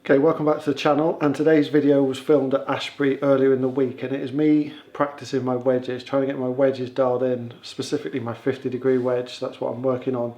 Okay, welcome back to the channel, and today's video was filmed at Ashbury earlier in the week, and it is me practicing my wedges, trying to get my wedges dialed in, specifically my 50-degree wedge. That's what I'm working on.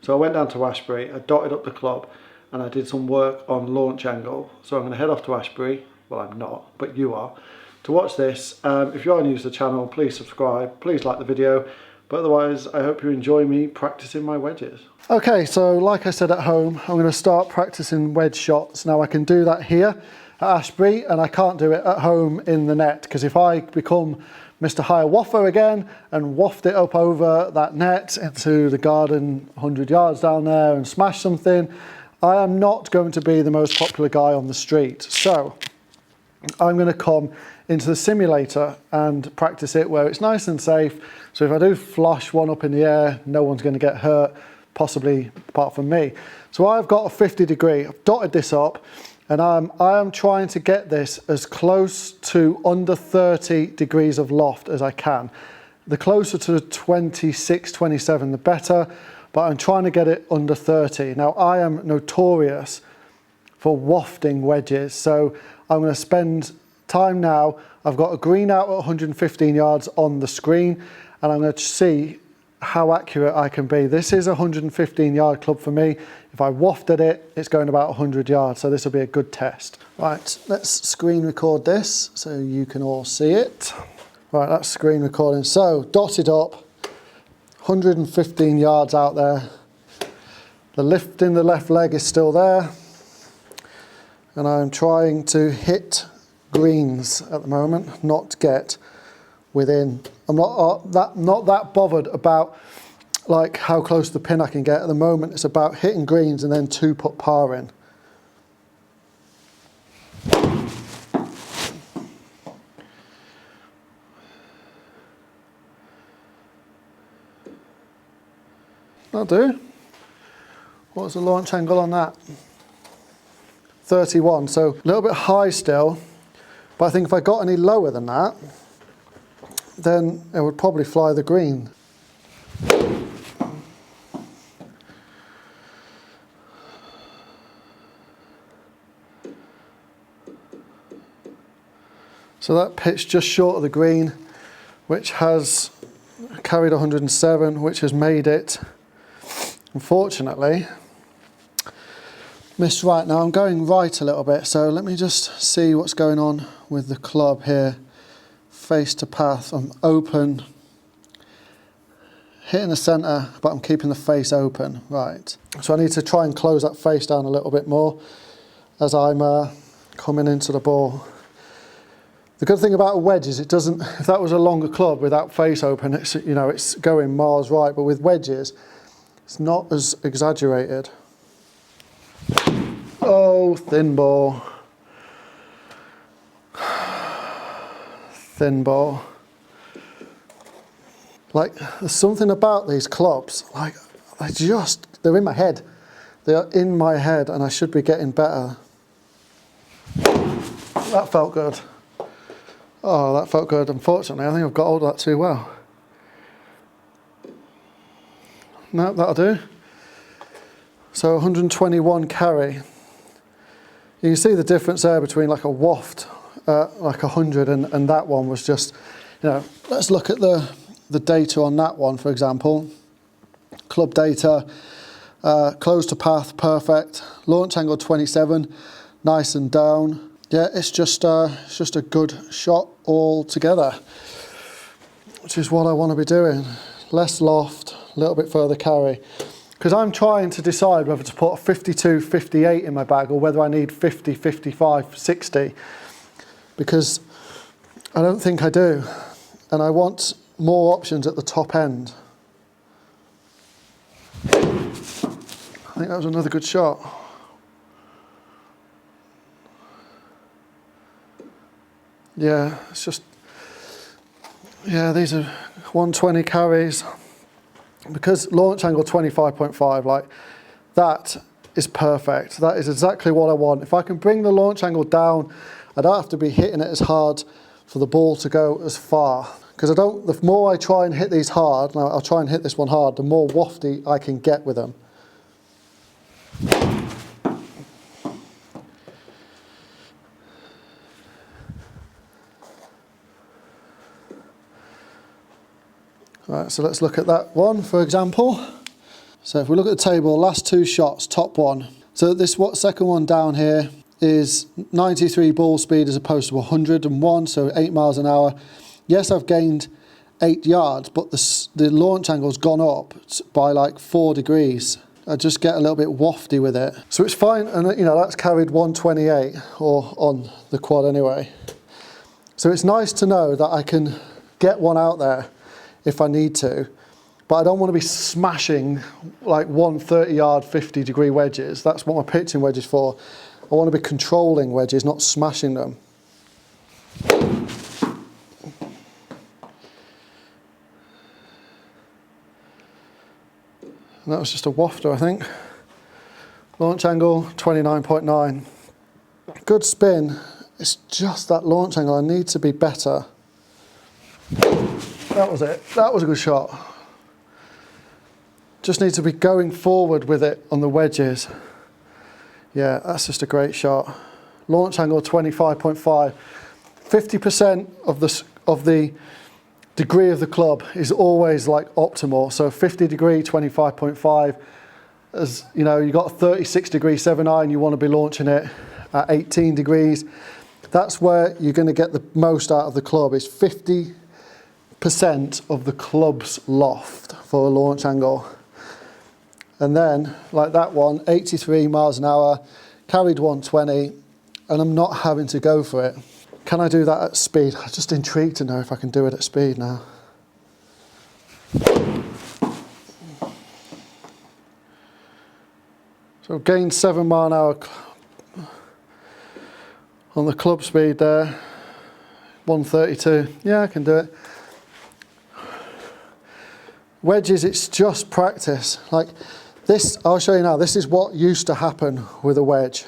So I went down to Ashbury, I dotted up the club, and I did some work on launch angle. So I'm going to head off to Ashbury, well I'm not, but you are, to watch this. If you are new to the channel, please subscribe, please like the video, but otherwise I hope you enjoy me practicing my wedges. Okay, so like I said at home, I'm going to start practicing wedge shots. Now I can do that here at Ashbury, and I can't do it at home in the net, because if I become Mr. Higher Waffer again and waft it up over that net into the garden 100 yards down there and smash something, I am not going to be the most popular guy on the street. So I'm going to come into the simulator and practice it where it's nice and safe. So if I do flush one up in the air, no one's going to get hurt, possibly apart from me. So I've got a 50 degree, I've dotted this up, and I am trying to get this as close to under 30 degrees of loft as I can. The closer to 26, 27, the better, but I'm trying to get it under 30. Now I am notorious for wafting wedges, so I'm going to spend time now. I've got a green out at 115 yards on the screen, and I'm going to see how accurate I can be. This is a 115 yard club for me. If I wafted it, it's going about 100 yards, so this will be a good test. Right, let's screen record this so you can all see it. Right, that's screen recording. So, dotted up, 115 yards out there. The lift in the left leg is still there, and I'm trying to hit greens at the moment, not get within. I'm not that bothered about like how close to the pin I can get at the moment. It's about hitting greens and then 2-putt par in. That'll do. What was the launch angle on that? 31, so a little bit high still, but I think if I got any lower than that, then it would probably fly the green. So that pitched just short of the green, which has carried 107, which has made it, unfortunately, missed right. Now I'm going right a little bit, so let me just see what's going on with the club here. Face to path, I'm open, hitting the centre, but I'm keeping the face open. Right, so I need to try and close that face down a little bit more as I'm coming into the ball. The good thing about a wedge is it doesn't, if that was a longer club without face open, it's, you know, it's going miles right, but with wedges it's not as exaggerated. Oh, thin ball. Thin ball. Like, there's something about these clubs, like, they're in my head. They are in my head, and I should be getting better. That felt good. Oh, that felt good. Unfortunately, I think I've got hold of that too well. No, that'll do. So 121 carry. You can see the difference there between like a waft, like 100, and that one was just, you know, let's look at the data on that one, for example. Club data, close to path, perfect. Launch angle 27, nice and down. Yeah, it's just a good shot altogether, which is what I want to be doing. Less loft, a little bit further carry. Because I'm trying to decide whether to put a 52, 58 in my bag or whether I need 50, 55, 60. Because I don't think I do. And I want more options at the top end. I think that was another good shot. Yeah, it's just, yeah, these are 120 carries. Because launch angle 25.5, like, that is perfect. That is exactly what I want. If I can bring the launch angle down, I don't have to be hitting it as hard for the ball to go as far. Because the more I try and hit these hard, now I'll try and hit this one hard, the more wafty I can get with them. All right, so let's look at that one, for example. So if we look at the table, last two shots, top one. So this second one down here is 93 ball speed as opposed to 101, so 8 miles an hour. Yes, I've gained 8 yards, but the launch angle's gone up by like 4 degrees. I just get a little bit wafty with it. So it's fine, and you know, that's carried 128, or on the quad anyway. So it's nice to know that I can get one out there if I need to, but I don't want to be smashing like 130-yard, 50-degree wedges. That's what my pitching wedge is for. I want to be controlling wedges, not smashing them. And that was just a wafter, I think. Launch angle, 29.9. Good spin. It's just that launch angle. I need to be better. That was it. That was a good shot. Just need to be going forward with it on the wedges. Yeah, that's just a great shot. Launch angle 25.5. 50% of the degree of the club is always like optimal. So 50 degree, 25.5. As you know, you got a 36 degree 7-iron, you want to be launching it at 18 degrees. That's where you're going to get the most out of the club, is 50% of the club's loft for a launch angle. And then, like that one, 83 miles an hour, carried 120, and I'm not having to go for it. Can I do that at speed? I'm just intrigued to know if I can do it at speed now. So I've gained 7 mile an hour on the club speed there, 132. Yeah, I can do it. Wedges, it's just practice. Like this, I'll show you now, this is what used to happen with a wedge.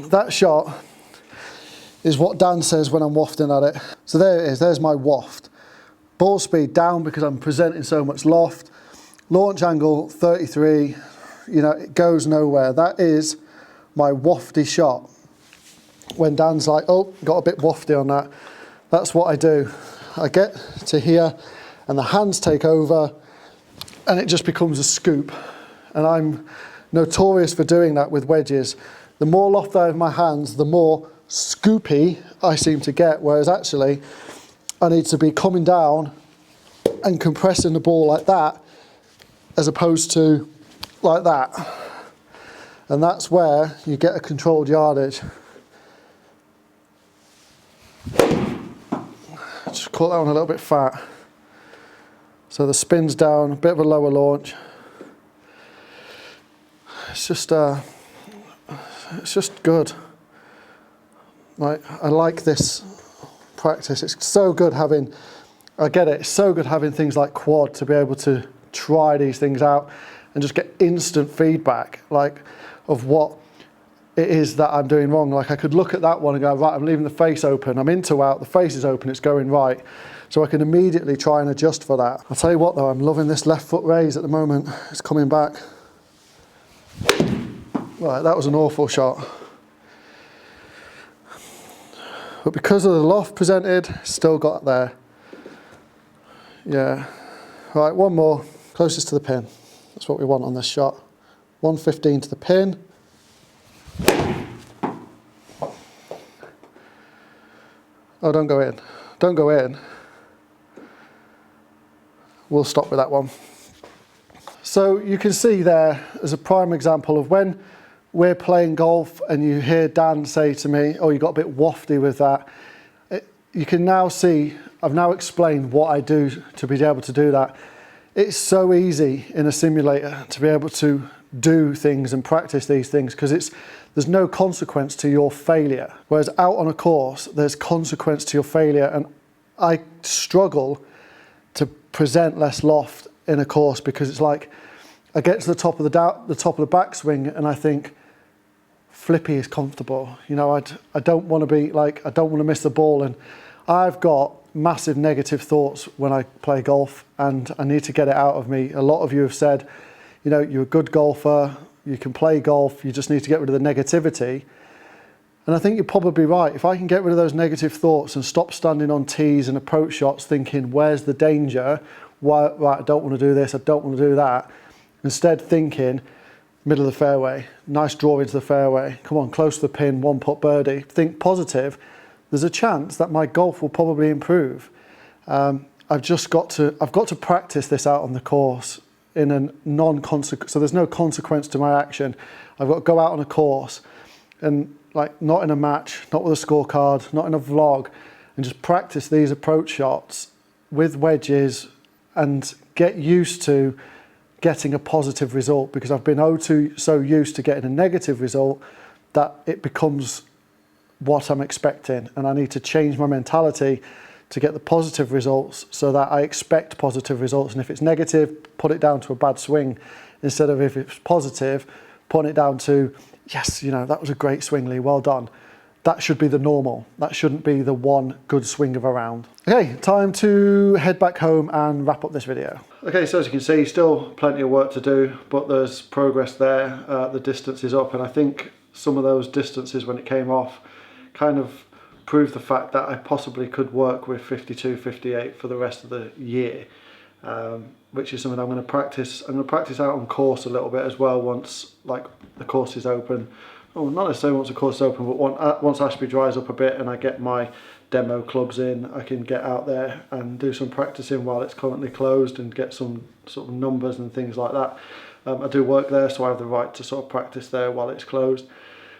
That shot is what Dan says when I'm wafting at it. So there it is, there's my waft. Ball speed down because I'm presenting so much loft. Launch angle 33, you know, it goes nowhere. That is my wafty shot. When Dan's like, oh, got a bit wafty on that, that's what I do. I get to here and the hands take over and it just becomes a scoop. And I'm notorious for doing that with wedges. The more loft I have in my hands, the more scoopy I seem to get, whereas actually I need to be coming down and compressing the ball like that as opposed to like that. And that's where you get a controlled yardage. Just caught that one a little bit fat. So the spin's down, a bit of a lower launch. It's just good. Like, I like this practice. It's so good having, I get it, it's so good having things like quad to be able to try these things out and just get instant feedback, like, of what it is that I'm doing wrong. Like, I could look at that one and go, right, I'm leaving the face open, I'm into out, the face is open, it's going right. So I can immediately try and adjust for that. I'll tell you what though, I'm loving this left foot raise at the moment. It's coming back. Right, that was an awful shot. But because of the loft presented, still got there. Yeah. Right, one more, closest to the pin. That's what we want on this shot. 115 to the pin. Oh, don't go in. Don't go in. We'll stop with that one. So you can see there as a prime example of when we're playing golf and you hear Dan say to me, oh, you got a bit wafty with that. You can now see, I've now explained what I do to be able to do that. It's so easy in a simulator to be able to do things and practice these things because there's no consequence to your failure. Whereas out on a course, there's consequence to your failure, and I struggle to present less loft in a course because it's like I get to the top of the backswing and I think flippy is comfortable. You know, I don't want to be like, I don't want to miss the ball, and I've got massive negative thoughts when I play golf and I need to get it out of me. A lot of you have said, you know, you're a good golfer, you can play golf, you just need to get rid of the negativity. And I think you're probably right. If I can get rid of those negative thoughts and stop standing on tees and approach shots thinking, where's the danger? Why, right, I don't want to do this, I don't want to do that. Instead thinking, middle of the fairway, nice draw into the fairway, come on, close to the pin, 1-putt birdie. Think positive. There's a chance that my golf will probably improve. I've got to practice this out on the course in a non-consequence, so there's no consequence to my action. I've got to go out on a course and like not in a match, not with a scorecard, not in a vlog, and just practice these approach shots with wedges and get used to getting a positive result, because I've been so used to getting a negative result that it becomes what I'm expecting, and I need to change my mentality to get the positive results so that I expect positive results. And if it's negative, put it down to a bad swing, instead of, if it's positive, putting it down to, yes, you know, that was a great swing, Lee, well done. That should be the normal. That shouldn't be the one good swing of a round. Okay, time to head back home and wrap up this video. Okay, so as you can see, still plenty of work to do, but there's progress there. The distance is up, and I think some of those distances when it came off kind of proved the fact that I possibly could work with 52, 58 for the rest of the year, which is something I'm going to practice. I'm going to practice out on course a little bit as well once like the course is open. Oh, not necessarily once the course is open, but once Ashby dries up a bit and I get my demo clubs in, I can get out there and do some practicing while it's currently closed and get some sort of numbers and things like that. I do work there, so I have the right to sort of practice there while it's closed.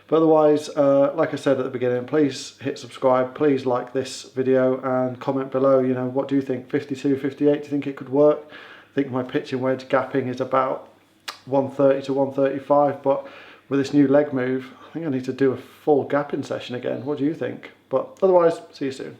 But otherwise, like I said at the beginning, please hit subscribe, please like this video and comment below, you know, what do you think? 52, 58, do you think it could work? I think my pitching wedge gapping is about 130 to 135, but with this new leg move, I think I need to do a full gapping session again. What do you think? But otherwise, see you soon.